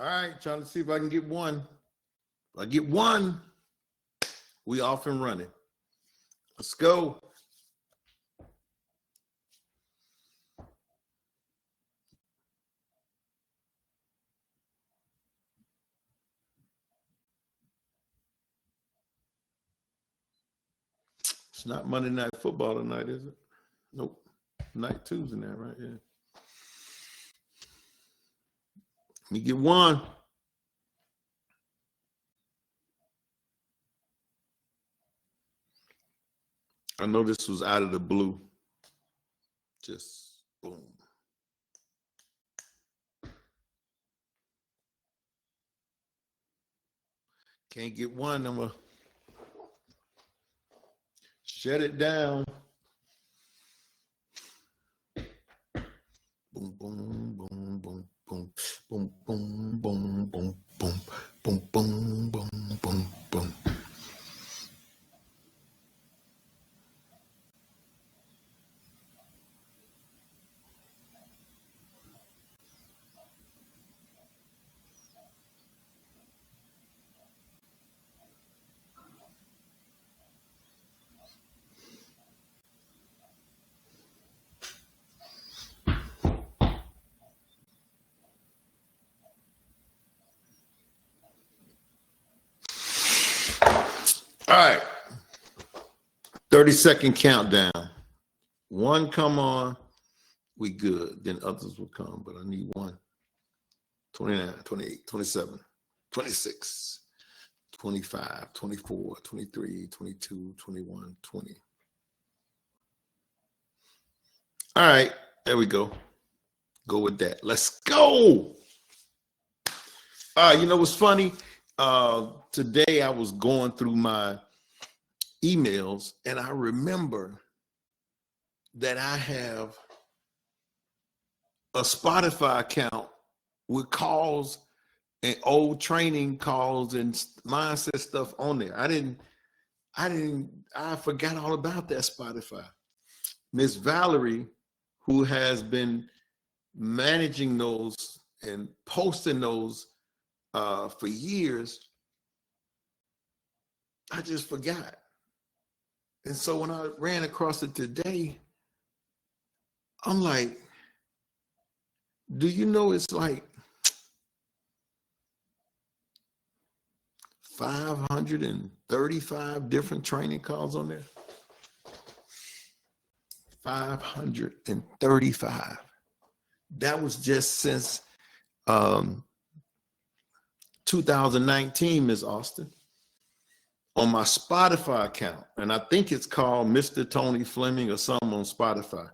All right, trying to see if I can get one. If I get one, we off and running. Let's go. It's not Monday Night Football tonight, is it? Nope. Night 2's in there, right? Yeah. Let me get one. I know this was out of the blue. Just boom. Can't get one. I'm going to shut it down. Boom, boom, boom, boom, boom, boom, boom, boom, boom, boom, boom, boom, boom, boom, boom. All right, 30-second countdown. One come on, we good. Then others will come, but I need one. 29, 28, 27, 26, 25, 24, 23, 22, 21, 20. All right, there we go. Go with that. Let's go. You know what's funny? Today I was going through my emails and I remember that I have a Spotify account with calls and old training calls and mindset stuff on there. I forgot all about that Spotify. Miss Valerie, who has been managing those and posting those for years, I just forgot. And so when I ran across it today, I'm like, do you know it's like 535 different training calls on there? 535. That was just since 2019, Ms. Austin, on my Spotify account. And I think it's called Mr. Tony Fleming or something on Spotify.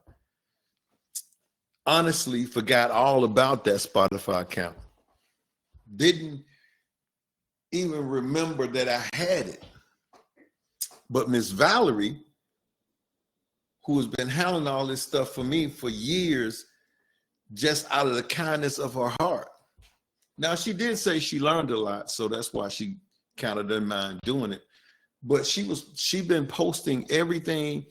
Honestly, forgot all about that Spotify account. Didn't even remember that I had it. But Miss Valerie, who has been handling all this stuff for me for years, just out of the kindness of her heart. Now, she did say she learned a lot, so that's why she kind of didn't mind doing it. But she'd been posting everything,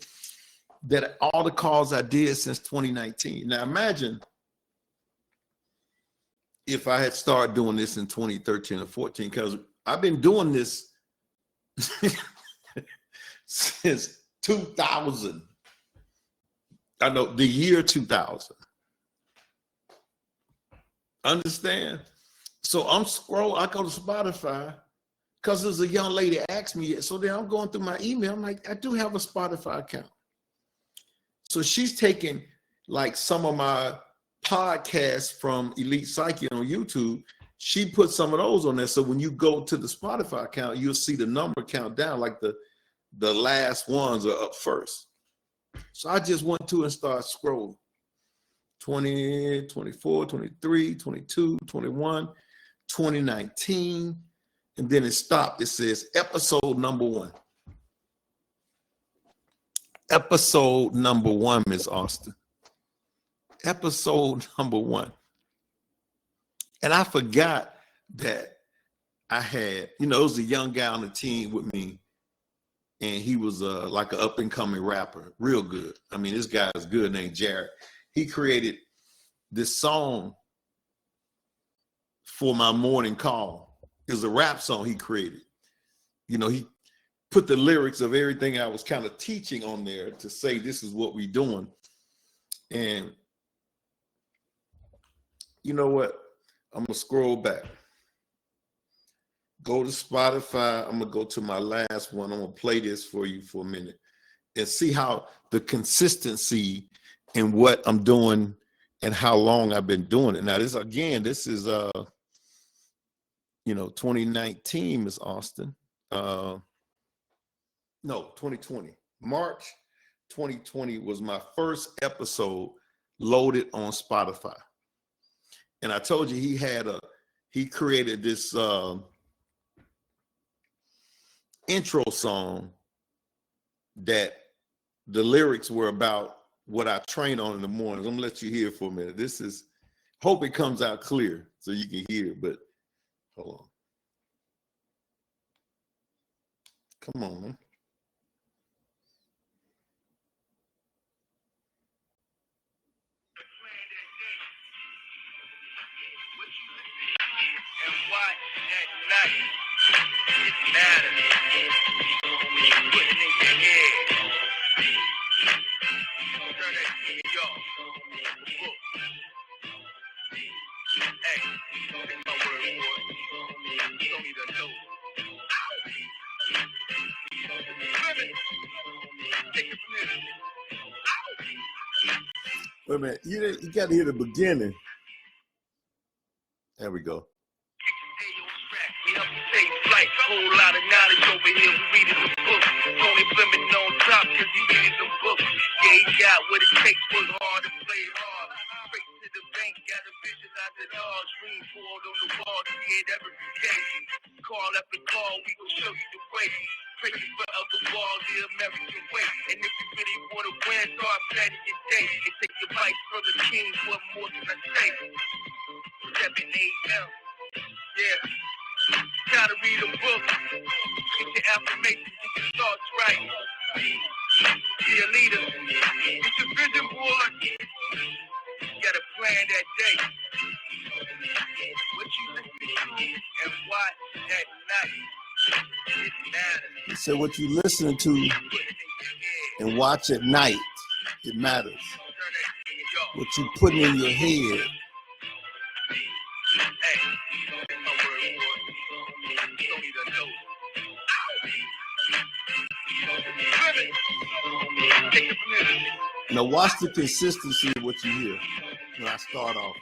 that all the calls I did since 2019. Now, imagine if I had started doing this in 2013 or 14, because I've been doing this since 2000. I know, the year 2000. Understand? So I'm scrolling, I go to Spotify because there's a young lady asked me. So then I'm going through my email. I'm like, I do have a Spotify account. So she's taking like some of my podcasts from Elite Psyche on YouTube. She put some of those on there. So when you go to the Spotify account, you'll see the number count down, like the last ones are up first. So I just went to and started scrolling. 20, 24, 23, 22, 21, 2019. And then it stopped. It says episode number 1. Episode number 1, Ms. Austin. Episode number 1. And I forgot that I had, it was a young guy on the team with me. And he was like an up and coming rapper, real good. I mean, this guy is good, named Jared. He created this song for my morning call. It was a rap song he created. You know, he put the lyrics of everything I was kind of teaching on there to say this is what we're doing. And you know what? I'm gonna scroll back. Go to Spotify. I'm gonna go to my last one. I'm gonna play this for you for a minute and see how the consistency in what I'm doing and how long I've been doing it. Now, this is 2019, Miss Austin. No, 2020. March 2020 was my first episode loaded on Spotify. And I told you he created this intro song that the lyrics were about what I train on in the mornings. I'm gonna let you hear it for a minute. Hope it comes out clear so you can hear it, but hold on. Come on, man. And watch at night. It matters. Put it in your head. Turn that TV off. Book. Hey, take my word for it. You don't need to know. Fleming. Take it from here. Wait a minute, you got to hear the beginning. There we go. Whole lot of knowledge over here, we reading some books. Tony Fleming on top, cause he reading some books. Yeah, he got what it takes, work hard to play hard. Straight to the bank, got a visualize it all. Dream board on the wall, see it every day. Call after call, we gon' show you the way. Crazy for other walls, the American way. And if you really wanna win, start planning your day. And take your advice from the king, what more can I say? 7 a.m. Yeah. Gotta read a book, get your affirmations, get your thoughts right. Be a leader, get your vision board. You gotta plan that day. What you listen to and watch at night, it matters. He said what you listen to and watch at night, it matters. What you putting in your head. Now watch the consistency of what you hear when I start off.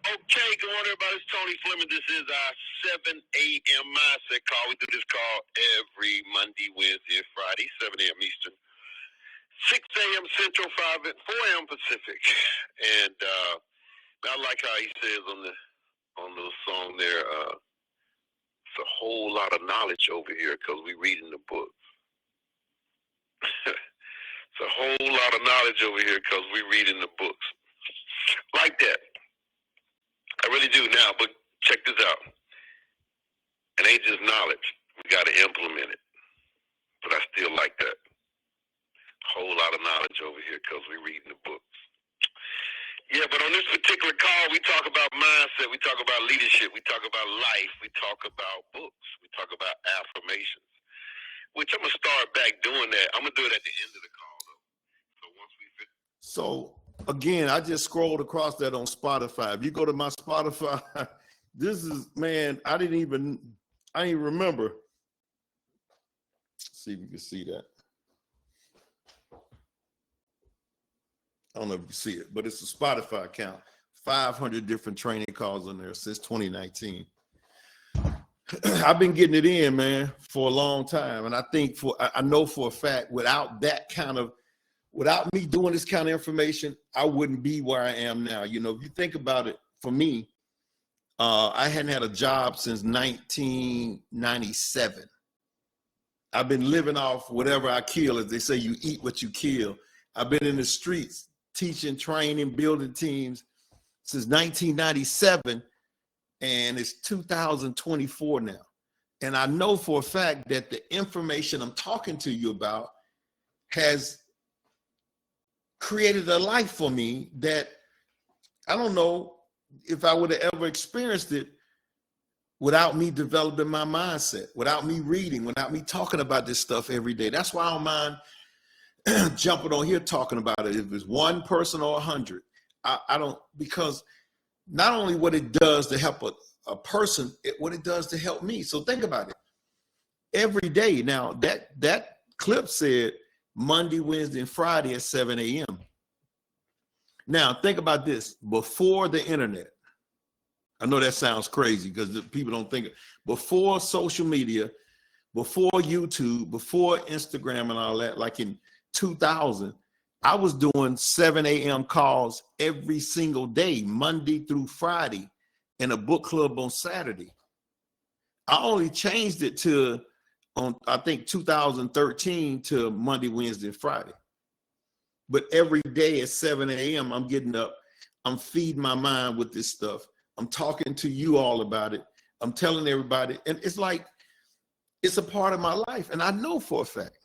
Okay, good morning, everybody. It's Tony Fleming. This is our 7 a.m. mindset call. We do this call every Monday, Wednesday, and Friday, 7 a.m. Eastern, 6 a.m. Central, 4 a.m. Pacific. And I like how he says on the song there, it's a whole lot of knowledge over here because we reading the books. It's a whole lot of knowledge over here because we reading the books. Like that. I really do now, but check this out. It ain't just knowledge. We got to implement it. But I still like that. Whole lot of knowledge over here because we're reading the books. Yeah, but on this particular call, we talk about mindset. We talk about leadership. We talk about life. We talk about books. We talk about affirmations, which I'm going to start back doing that. I'm going to do it at the end of the call, though. So once we finish. So again, I just scrolled across that on Spotify. If you go to my Spotify, this is, man, I didn't even remember. Let's see if you can see that. I don't know if you see it, but it's a Spotify account. 500 different training calls on there since 2019. I've been getting it in, man, for a long time. And I think I know for a fact, without me doing this kind of information, I wouldn't be where I am now. You know, if you think about it, for me, I hadn't had a job since 1997. I've been living off whatever I kill. As they say, you eat what you kill. I've been in the streets teaching, training, building teams since 1997, and it's 2024 now. And I know for a fact that the information I'm talking to you about has created a life for me that I don't know if I would have ever experienced it without me developing my mindset, without me reading, without me talking about this stuff every day. That's why I don't mind jumping on here talking about it. If it's one person or 100, I don't, because not only what it does to help a person, what it does to help me. So think about it. Every day. Now that clip said Monday, Wednesday, and Friday at 7 a.m. Now think about this. Before the internet, I know that sounds crazy because people don't think, before social media, before YouTube, before Instagram and all that, like in 2000, I was doing 7 a.m. calls every single day, Monday through Friday, in a book club on Saturday. I only changed it to, I think 2013, to Monday, Wednesday, and Friday. But every day at 7 a.m., I'm getting up, I'm feeding my mind with this stuff. I'm talking to you all about it. I'm telling everybody, and it's like, it's a part of my life. And I know for a fact,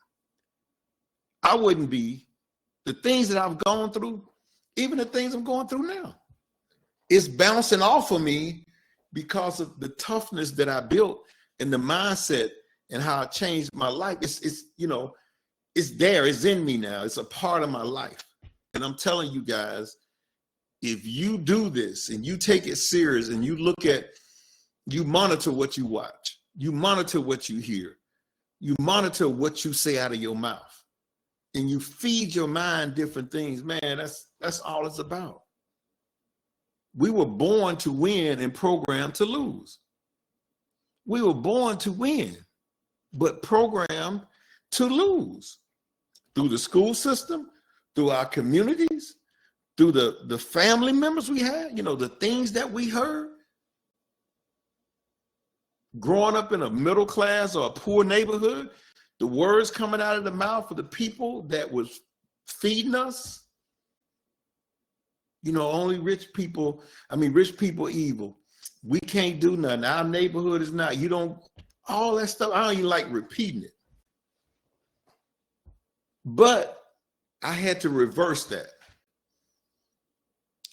I wouldn't be, the things that I've gone through, even the things I'm going through now, it's bouncing off of me because of the toughness that I built and the mindset and how I changed my life. It's you know, it's there, it's in me now. It's a part of my life. And I'm telling you guys, if you do this and you take it serious and you look at, you monitor what you watch, you monitor what you hear, you monitor what you say out of your mouth, and you feed your mind different things, man, that's all it's about. We were born to win and programmed to lose. We were born to win, but programmed to lose through the school system, through our communities, through the family members we had, you know, the things that we heard. Growing up in a middle class or a poor neighborhood, the words coming out of the mouth of the people that was feeding us, you know, only rich people evil. We can't do nothing. Our neighborhood is not, you don't, all that stuff. I don't even like repeating it. But I had to reverse that.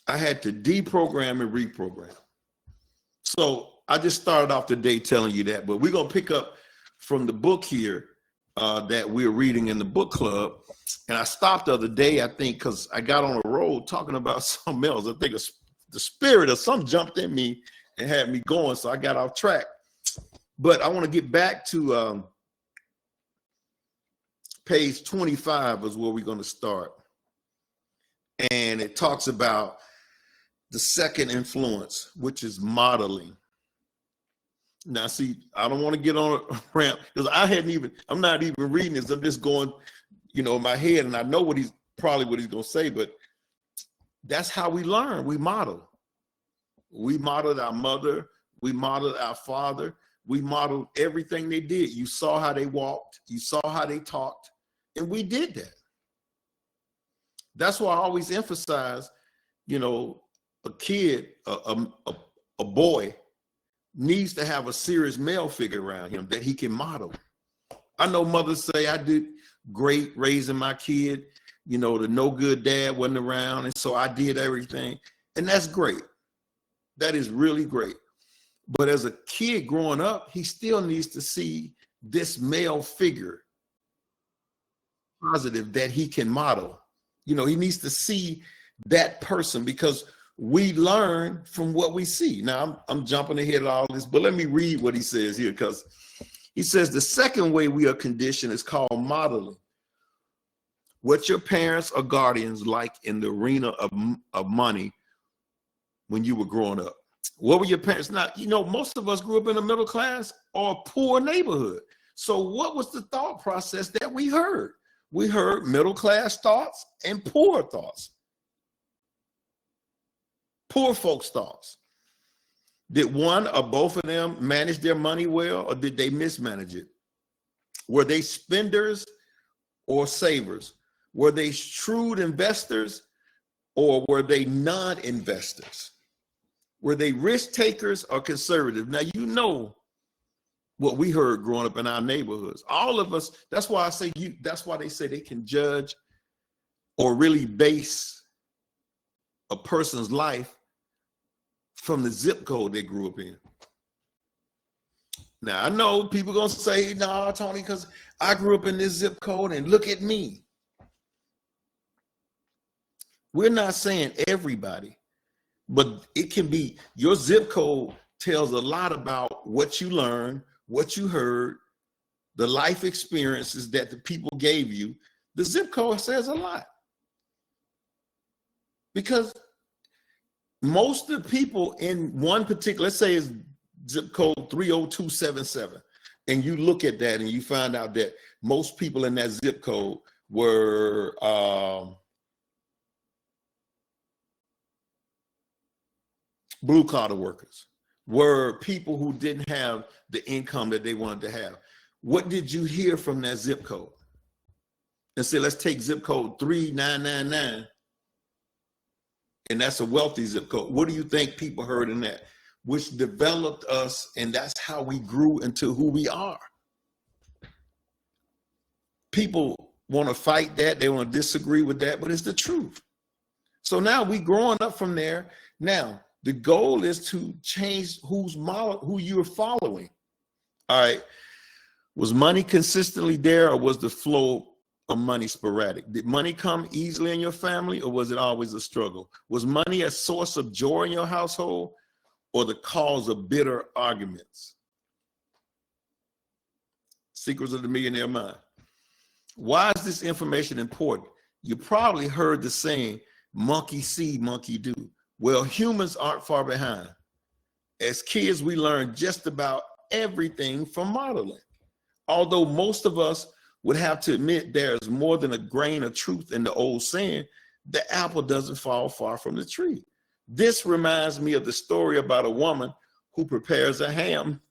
I had to deprogram and reprogram. So I just started off today telling you that, but we're going to pick up from the book here that we're reading in the book club. And I stopped the other day, I think, because I got on a road talking about something else. I think the spirit of something jumped in me and had me going, so I got off track. But I want to get back to page 25 is where we're going to start. And it talks about the second influence, which is modeling. Now, see, I don't want to get on a ramp because I'm not even reading this. I'm just going, you know, in my head, and I know what he's going to say, but that's how we learn. We model. We modeled our mother. We modeled our father. We modeled everything they did. You saw how they walked. You saw how they talked. And we did that. That's why I always emphasize, you know, a kid, a boy needs to have a serious male figure around him that he can model. I know mothers say, I did great raising my kid. You know, the no good dad wasn't around, and so I did everything. And that's great. That is really great. But as a kid growing up, he still needs to see this male figure, positive, that he can model. You know, he needs to see that person because we learn from what we see. Now, I'm jumping ahead of all this, but let me read what he says here, because he says the second way we are conditioned is called modeling. What your parents or guardians like in the arena of money when you were growing up. What were your parents? Now, you know, most of us grew up in a middle class or a poor neighborhood. So what was the thought process that we heard? We heard middle class thoughts and poor thoughts. Poor folks' thoughts. Did one or both of them manage their money well, or did they mismanage it? Were they spenders or savers? Were they shrewd investors or were they non-investors? Were they risk takers or conservative? Now, you know what we heard growing up in our neighborhoods. All of us, that's why I say that's why they say they can judge or really base a person's life from the zip code they grew up in. Now, I know people gonna say, no, Tony, because I grew up in this zip code and look at me. We're not saying everybody, but it can be, your zip code tells a lot about what you learned, what you heard, the life experiences that the people gave you. The zip code says a lot. Because most of the people in one particular, let's say it's zip code 30277, and you look at that and you find out that most people in that zip code were blue collar workers, were people who didn't have the income that they wanted to have. What did you hear from that zip code? And say, let's take zip code 3999, and that's a wealthy zip code. What do you think people heard in that? Which developed us, and that's how we grew into who we are. People want to fight that, they want to disagree with that, but it's the truth. So now we growing up from there. Now, the goal is to change who you're following. All right. Was money consistently there, or was the flow of money sporadic? Did money come easily in your family, or was it always a struggle? Was money a source of joy in your household, or the cause of bitter arguments? Secrets of the Millionaire Mind. Why is this information important? You probably heard the saying, monkey see, monkey do. Well, humans aren't far behind. As kids, we learn just about everything from modeling. Although most of us would have to admit there's more than a grain of truth in the old saying, the apple doesn't fall far from the tree. This reminds me of the story about a woman who prepares a ham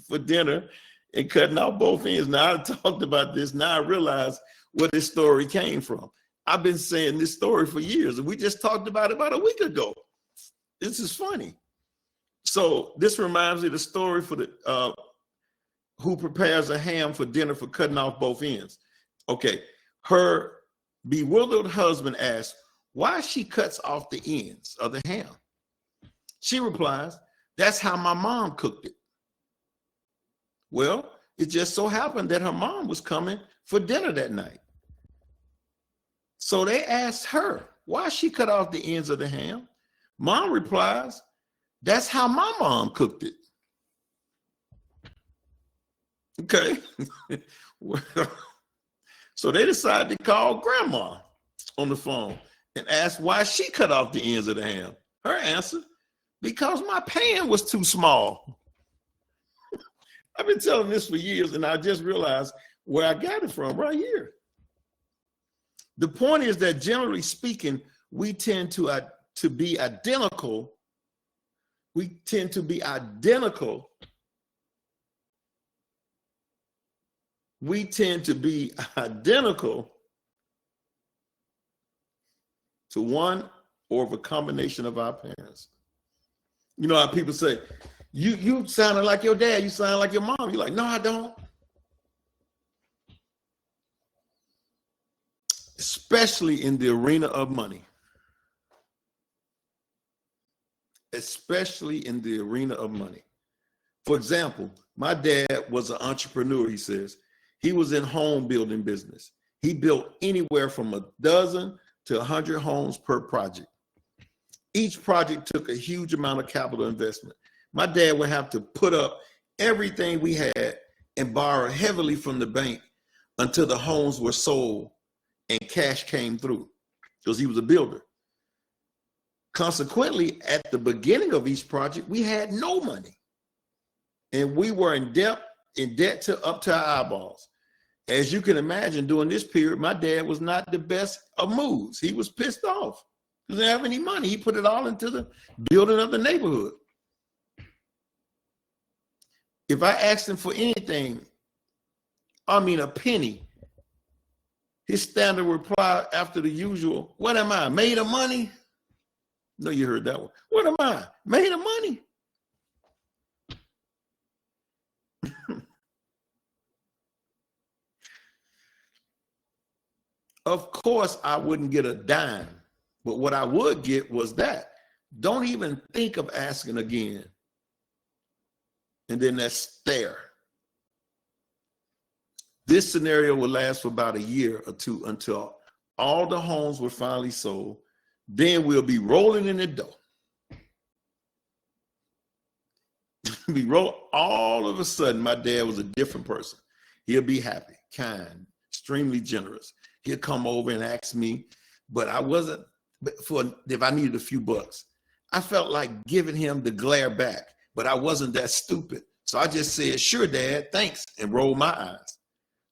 for dinner and cutting out both ends. Now, I talked about this. Now I realize where this story came from. I've been saying this story for years, and we just talked about it about a week ago. This is funny. So this reminds me of the story for the who prepares a ham for dinner for cutting off both ends. Okay, her bewildered husband asks why she cuts off the ends of the ham. She replies, that's how my mom cooked it. Well, it just so happened that her mom was coming for dinner that night. So they asked her why she cut off the ends of the ham. Mom replies, that's how my mom cooked it. Okay. So they decided to call grandma on the phone and ask why she cut off the ends of the ham. Her answer, because my pan was too small. I've been telling this for years, and I just realized where I got it from right here. The point is that generally speaking, we tend to be identical. We tend to be identical. We tend to be identical to one or of a combination of our parents. You know how people say, you sounded like your dad, you sound like your mom. You're like, no, I don't. Especially in the arena of money. Especially in the arena of money. For example, my dad was an entrepreneur, he says. He was in home building business. He built anywhere from a dozen to 100 homes per project. Each project took a huge amount of capital investment. My dad would have to put up everything we had and borrow heavily from the bank until the homes were sold and cash came through, because he was a builder. Consequently, at the beginning of each project, we had no money. And we were in debt to up to our eyeballs. As you can imagine, during this period, my dad was not the best of moods. He was pissed off. He didn't have any money. He put it all into the building of the neighborhood. If I asked him for anything, I mean a penny, his standard reply after the usual, what am I, made of money? No, you heard that one. What am I, made of money? Of course, I wouldn't get a dime, but what I would get was that. Don't even think of asking again. And then that stare. This scenario will last for about a year or two until all the homes were finally sold. Then we'll be rolling in the dough. All of a sudden, my dad was a different person. He'll be happy, kind, extremely generous. He'll come over and ask me, but I wasn't, if I needed a few bucks. I felt like giving him the glare back, but I wasn't that stupid. So I just said, sure, Dad, thanks, and rolled my eyes.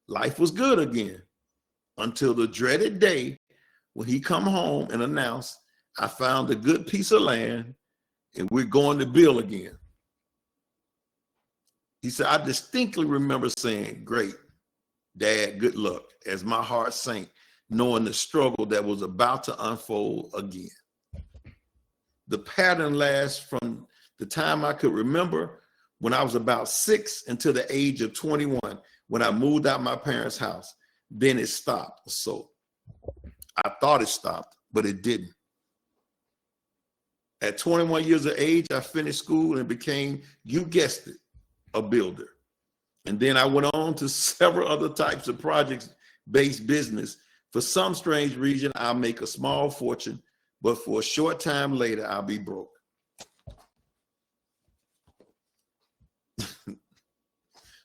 Life was good again until the dreaded day when he come home and announced, I found a good piece of land and we're going to build again. He said, I distinctly remember saying, great, Dad, good luck, as my heart sank, knowing the struggle that was about to unfold again. The pattern lasts from the time I could remember when I was about 6 until the age of 21, when I moved out my parents' house. Then it stopped. So I thought it stopped, but it didn't. At 21 years of age, I finished school and became, you guessed it, a builder. And then I went on to several other types of projects-based business. For some strange reason, I'll make a small fortune, but for a short time later, I'll be broke.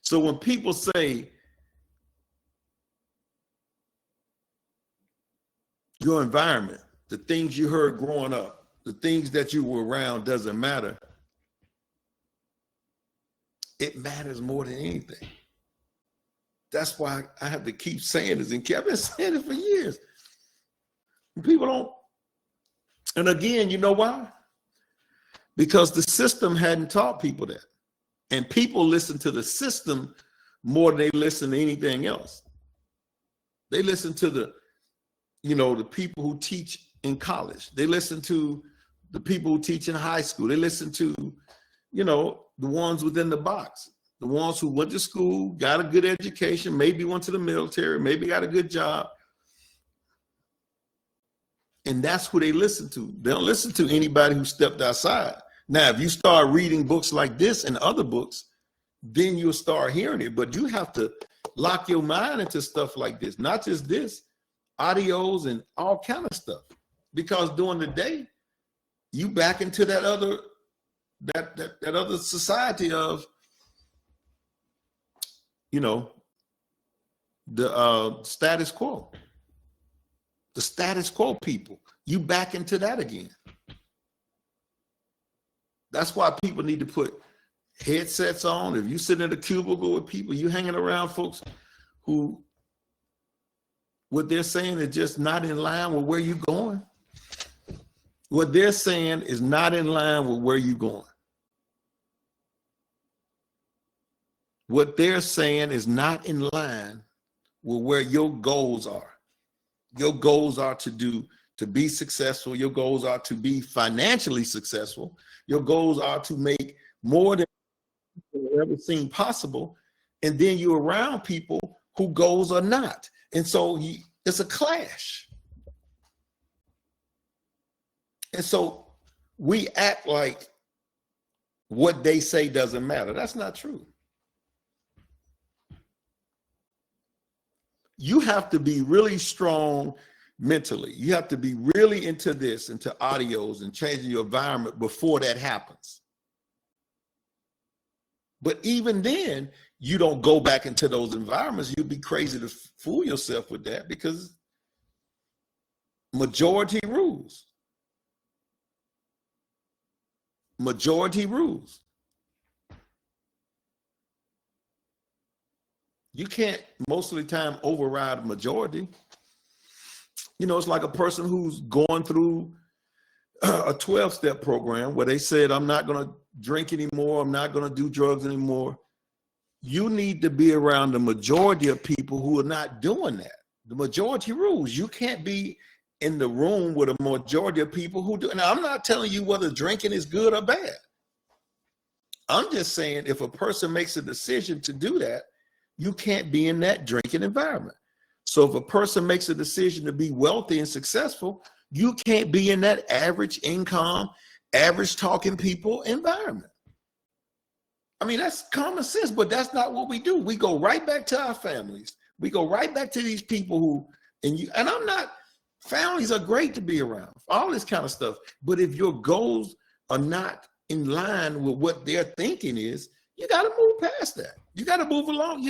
So when people say your environment, the things you heard growing up, the things that you were around doesn't matter, it matters more than anything. That's why I have to keep saying this, and I've been saying it for years. People don't, and again, you know why? Because the system hadn't taught people that. And people listen to the system more than they listen to anything else. They listen to the people who teach in college. They listen to the people who teach in high school. They listen to, the ones within the box, the ones who went to school, got a good education, maybe went to the military, maybe got a good job. And that's who they listen to. They don't listen to anybody who stepped outside. Now, if you start reading books like this and other books, then you'll start hearing it. But you have to lock your mind into stuff like this, not just this, audios and all kind of stuff. Because during the day, you back into that other society of, the status quo. The status quo people. You back into that again. That's why people need to put headsets on. If you sit in a cubicle with people, you hanging around folks who, what they're saying is just not in line with where you're going. What they're saying is not in line with where you're going. What they're saying is not in line with where your goals are. Your goals are to be successful. Your goals are to be financially successful. Your goals are to make more than you ever seen possible. And then you're around people who goals are not. And so it's a clash. And so we act like what they say doesn't matter. That's not true. You have to be really strong mentally. You have to be really into this, into audios and changing your environment before that happens. But even then, you don't go back into those environments. You'd be crazy to fool yourself with that, because majority rules. Majority rules. You can't most of the time override a majority. It's like a person who's going through a 12-step program where they said, I'm not going to drink anymore. I'm not going to do drugs anymore. You need to be around the majority of people who are not doing that. The majority rules. You can't be in the room with a majority of people who do. Now, I'm not telling you whether drinking is good or bad. I'm just saying if a person makes a decision to do that, you can't be in that drinking environment. So if a person makes a decision to be wealthy and successful, you can't be in that average income, average talking people environment. I mean, that's common sense, but that's not what we do. We go right back to our families. We go right back to these people who, and I'm not, families are great to be around, all this kind of stuff. But if your goals are not in line with what their thinking is, you got to move past that. You got to move along.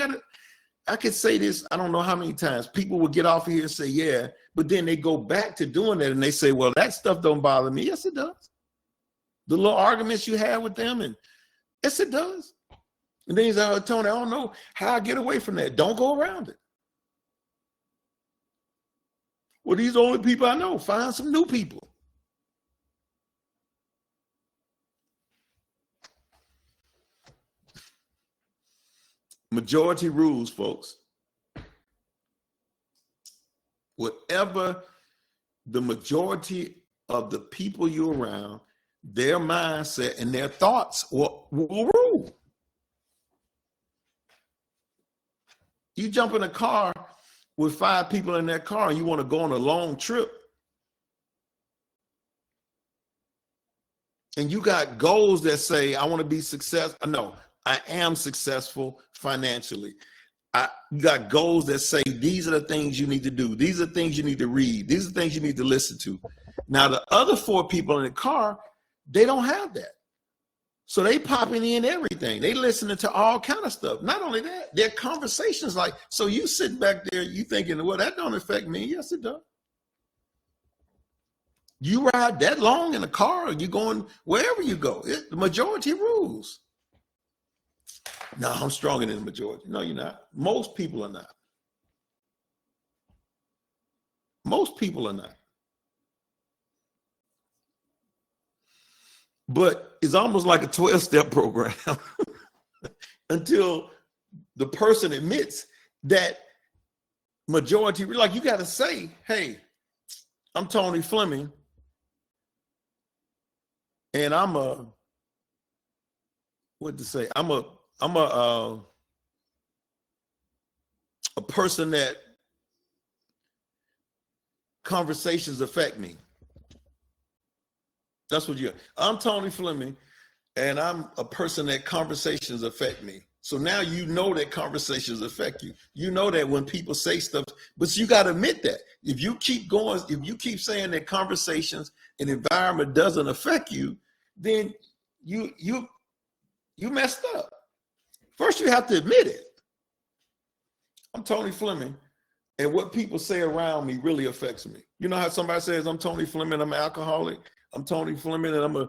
I could say this, I don't know how many times people will get off of here and say, yeah, but then they go back to doing that and they say, well, that stuff don't bother me. Yes, it does. The little arguments you have with them, and yes, it does. And then he's like, oh, Tony, I don't know how I get away from that. Don't go around it. Well, these are the only people I know. Find some new people. Majority rules, folks. Whatever the majority of the people you're around, their mindset and their thoughts will rule. You jump in a car with 5 people in that car and you want to go on a long trip, and you got goals that say, I want to be successful. No, I am successful financially. You got goals that say, these are the things you need to do. These are the things you need to read. These are the things you need to listen to. Now, the other 4 people in the car, they don't have that. So they popping in everything. They listening to all kind of stuff. Not only that, their conversations like, so you sitting back there, you thinking, well, that don't affect me. Yes, it does. You ride that long in a car, or you going wherever you go. The majority rules. No, I'm stronger than the majority. No, you're not. Most people are not. Most people are not. But it's almost like a 12-step program until the person admits that majority, like you got to say, hey, I'm Tony Fleming, and I'm a person that conversations affect me. That's what I'm Tony Fleming, and I'm a person that conversations affect me. So now you know that conversations affect you. You know that when people say stuff, but you got to admit that. If you keep going, if you keep saying that conversations and environment doesn't affect you, then you messed up. First, you have to admit it. I'm Tony Fleming, and what people say around me really affects me. You know how somebody says, I'm Tony Fleming, I'm an alcoholic. I'm Tony Fleming, and I'm a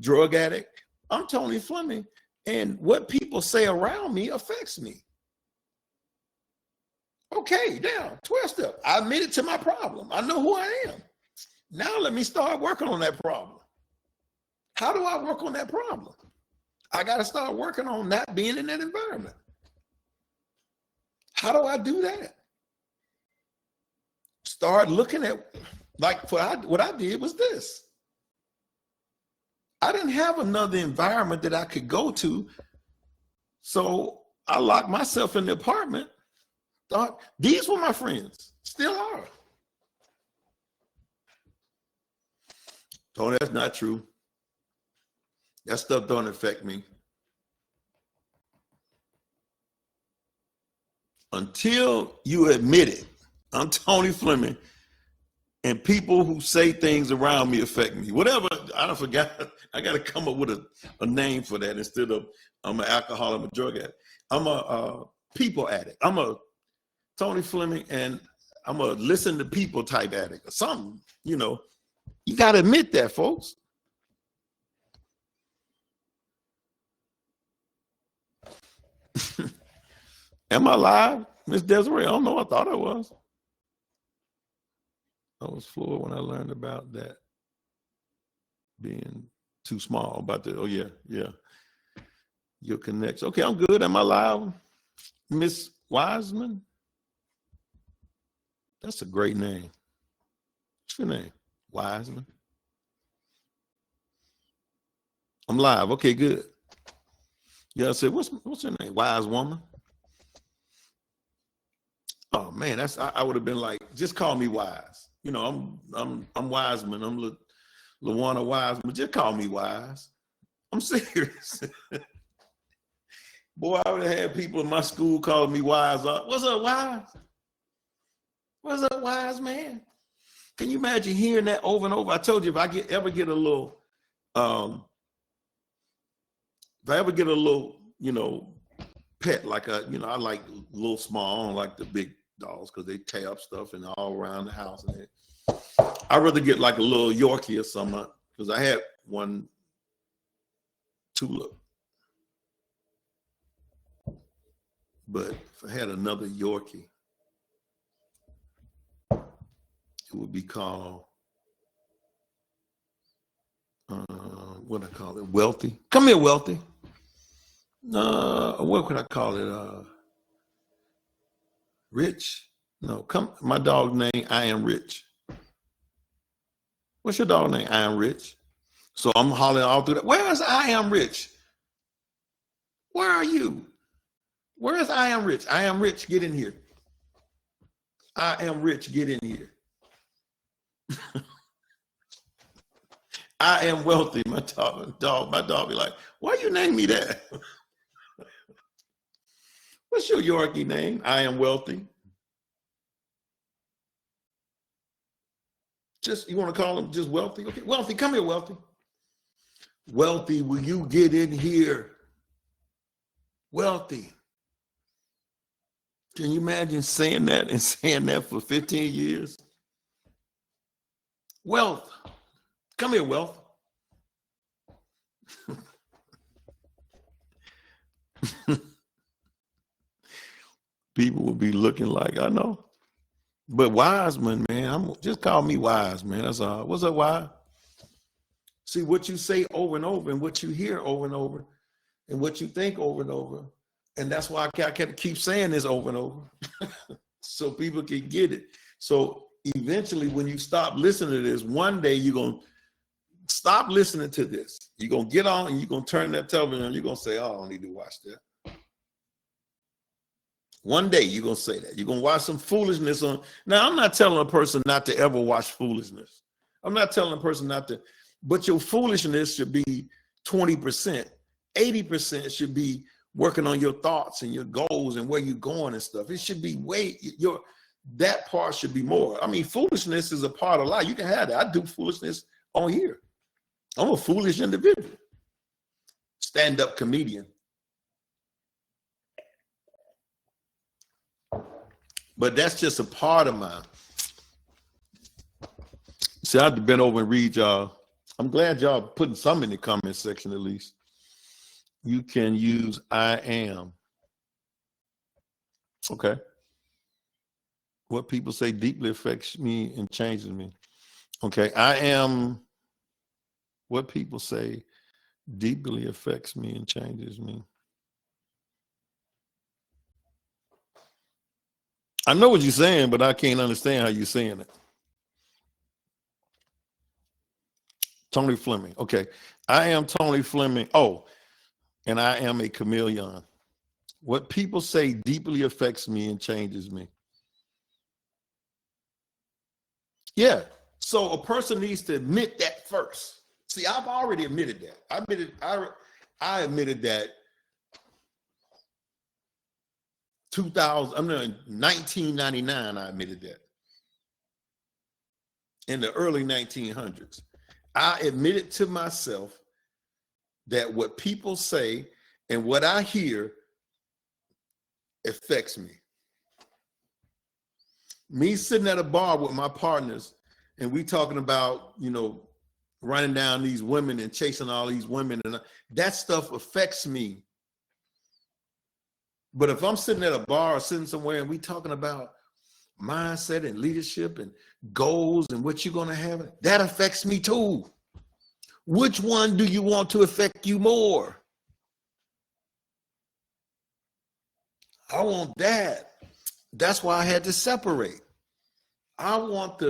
drug addict. I'm Tony Fleming, and what people say around me affects me. Okay, now, 12-step. I admitted to my problem. I know who I am. Now let me start working on that problem. How do I work on that problem? I got to start working on not being in that environment. How do I do that? Start looking at, like what I did was this. I didn't have another environment that I could go to. So I locked myself in the apartment. Thought these were my friends, still are. Oh, that's not true. That stuff don't affect me. Until you admit it, I'm Tony Fleming, and people who say things around me affect me. Whatever, I don't forget. I got to come up with a name for that instead of I'm an alcoholic, I'm a drug addict. I'm a people addict. I'm a Tony Fleming, and I'm a listen to people type addict or something. You know, you got to admit that, folks. Am I live, Miss Desiree? I don't know. I thought I was. I was floored when I learned about that being too small. About the, oh yeah. Your connection. Okay, I'm good. Am I live? Miss Wiseman? That's a great name. What's your name? Wiseman? I'm live. Okay, good. Yeah, I said, what's your name? Wise woman? Oh man, I would have been like, just call me Wise. You know, I'm Wiseman. I'm LaWanna Wiseman. Just call me Wise. I'm serious. Boy, I would have had people in my school calling me Wise. What's up, Wise? What's up, Wise man? Can you imagine hearing that over and over? I told you, if I ever get a little, you know, pet, like I like little small, I don't like the big dogs because they tear up stuff and all around the house. And I'd rather get like a little Yorkie or something, because I had one Tulip. But if I had another Yorkie, it would be called, what I call it, Wealthy. Come here, Wealthy. What could I call it? Rich? No, come. My dog name, I Am Rich. What's your dog name? I Am Rich. So I'm hollering all through that. Where is I Am Rich? Where are you? Where is I Am Rich? I Am Rich, get in here. I Am Rich, get in here. I Am Wealthy. My dog be like, why you name me that? What's your Yorkie name? I Am Wealthy. Just, you want to call him just Wealthy? Okay, Wealthy, come here, Wealthy. Wealthy, will you get in here? Wealthy. Can you imagine saying that and saying that for 15 years? Wealth, come here, Wealth. People will be looking like, I know. But Wiseman, man, just call me Wise, man. That's all. What's up, Wise? See, what you say over and over, and what you hear over and over, and what you think over and over. And that's why I keep saying this over and over, so people can get it. So eventually, when you stop listening to this, one day you're going to stop listening to this. You're going to get on and you're going to turn that television on. You're going to say, oh, I don't need to watch that. One day you're going to say that. You're going to watch some foolishness on. Now, I'm not telling a person not to ever watch foolishness. I'm not telling a person not to, but your foolishness should be 20%. 80% should be working on your thoughts and your goals and where you're going and stuff. It should be that part should be more. I mean, foolishness is a part of life. You can have that. I do foolishness on here. I'm a foolish individual. Stand-up comedian. But that's just a part of mine. See, I have to bend over and read y'all. I'm glad y'all putting some in the comment section at least. You can use I am. Okay. What people say deeply affects me and changes me. Okay, I am. What people say deeply affects me and changes me. I know what you're saying, but I can't understand how you're saying it. Tony Fleming. Okay. I am Tony Fleming. Oh, and I am a chameleon. What people say deeply affects me and changes me. Yeah. So a person needs to admit that first. See, I've already admitted that. I admitted that 1999, I admitted that. In the early 1900s, I admitted to myself that what people say and what I hear affects me. Me sitting at a bar with my partners and we talking about, running down these women and chasing all these women, and that stuff affects me. But if I'm sitting at a bar or sitting somewhere and we talking about mindset and leadership and goals and what you're going to have, that affects me too. Which one do you want to affect you more? I want that. That's why I had to separate. I want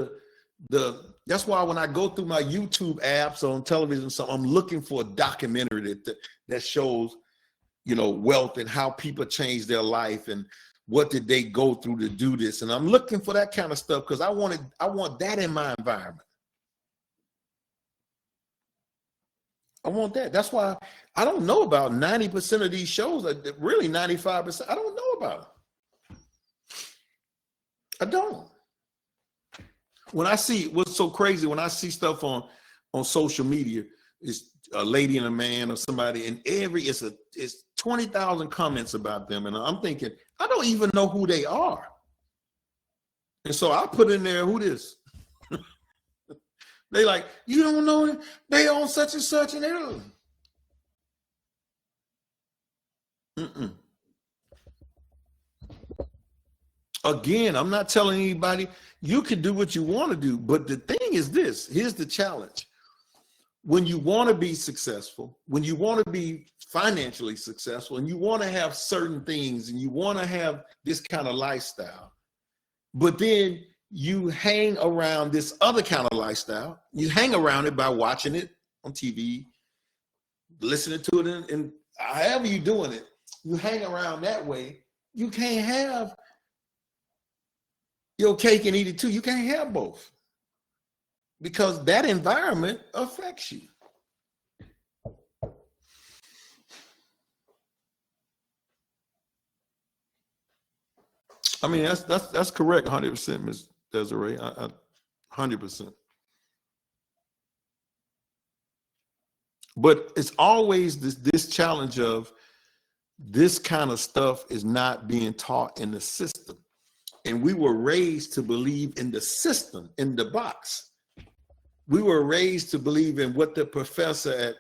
that's why when I go through my YouTube apps on television, so I'm looking for a documentary that shows, wealth and how people change their life and what did they go through to do this? And I'm looking for that kind of stuff because I want that in my environment. I want that. That's why I don't know about 90% of these shows, really 95%. I don't know about them. I don't. When I see what's so crazy, when I see stuff on social media, it's a lady and a man or somebody, and it's 20,000 comments about them, and I'm thinking, I don't even know who they are. And so I put in there, who this? They like, you don't know they own such and such, and they don't. Again, I'm not telling anybody you can do what you want to do, but the thing is this, here's the challenge. When you want to be successful, when you want to be financially successful, and you want to have certain things, and you want to have this kind of lifestyle, but then you hang around this other kind of lifestyle, you hang around it by watching it on TV, listening to it, and however you're doing it, you hang around that way, you can't have your cake and eat it too. You can't have both because that environment affects you. I mean, that's correct, 100%, Ms. Desiree, 100%. But it's always this challenge of this kind of stuff is not being taught in the system. And we were raised to believe in the system, in the box. We were raised to believe in what the professor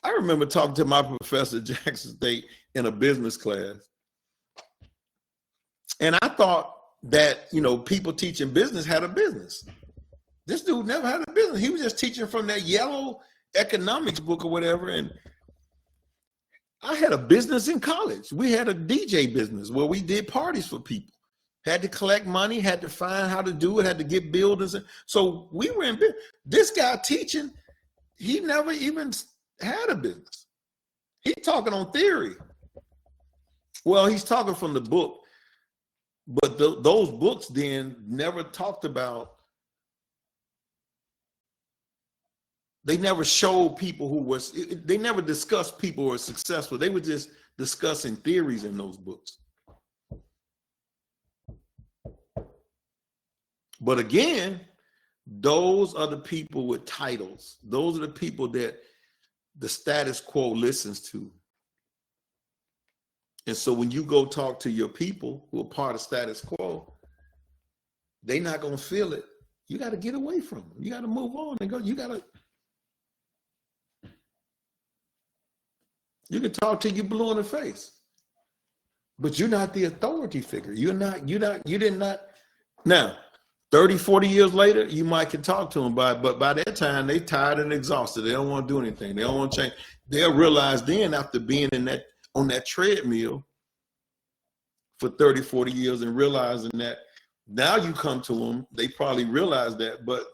I remember talking to my professor at Jackson State in a business class. And I thought that, people teaching business had a business. This dude never had a business. He was just teaching from that yellow economics book or whatever. And I had a business in college. We had a DJ business where we did parties for people. Had to collect money, had to find how to do it, had to get buildings. So we were in business. This guy teaching, he never even had a business. He's talking on theory. Well, he's talking from the book, but those books then never talked about, they never showed people they never discussed people who were successful. They were just discussing theories in those books. But again, those are the people with titles. Those are the people that the status quo listens to. And so when you go talk to your people who are part of status quo, they're not going to feel it. You got to get away from them. You got to move on and go. You can talk till you blue in the face, but you're not the authority figure. You did not. Now, 30, 40 years later, you might can talk to them, but by that time, they tired and exhausted. They don't want to do anything. They don't want to change. They'll realize then after being on that treadmill for 30, 40 years and realizing that now you come to them, they probably realize that, but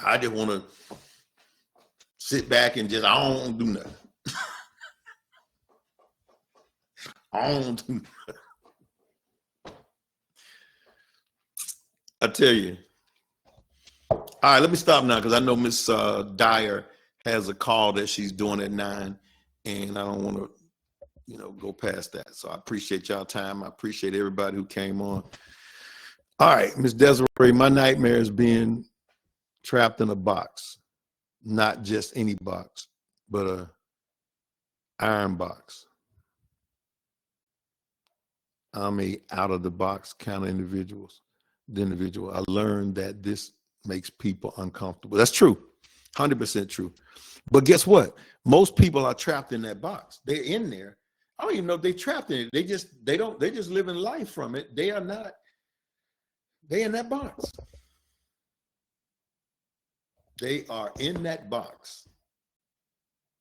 I just want to sit back and I don't do nothing. I don't do nothing. I tell you. All right, let me stop now because I know Miss Dyer has a call that she's doing at 9, and I don't want to, go past that. So I appreciate y'all time. I appreciate everybody who came on. All right, Miss Desiree, my nightmare is being trapped in a box, not just any box, but a iron box. I'm a out of the box kind of individual. I learned that this makes people uncomfortable. That's true, 100% true. But guess what? Most people are trapped in that box. They're in there. I don't even know if they're trapped in it. They just living life from it. They are not. They in that box. They are in that box,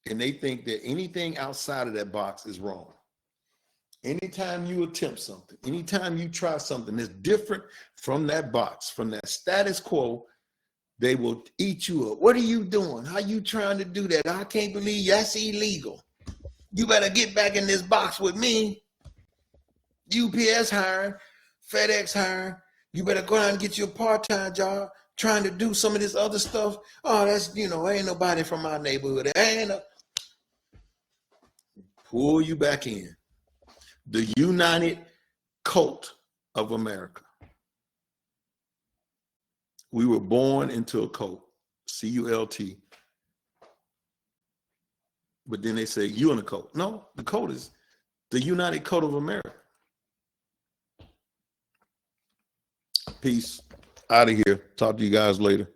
and they think that anything outside of that box is wrong. Anytime you attempt something, anytime you try something that's different from that box, from that status quo, they will eat you up. What are you doing? How you trying to do that? I can't believe that's illegal. You better get back in this box with me. UPS hiring, FedEx hiring. You better go out and get you a part-time job trying to do some of this other stuff. Oh, that's, ain't nobody from our neighborhood. Pull you back in. The United Cult of America. We were born into a cult, C-U-L-T. But then they say, you in a cult. No, the cult is the United Cult of America. Peace. Out of here. Talk to you guys later.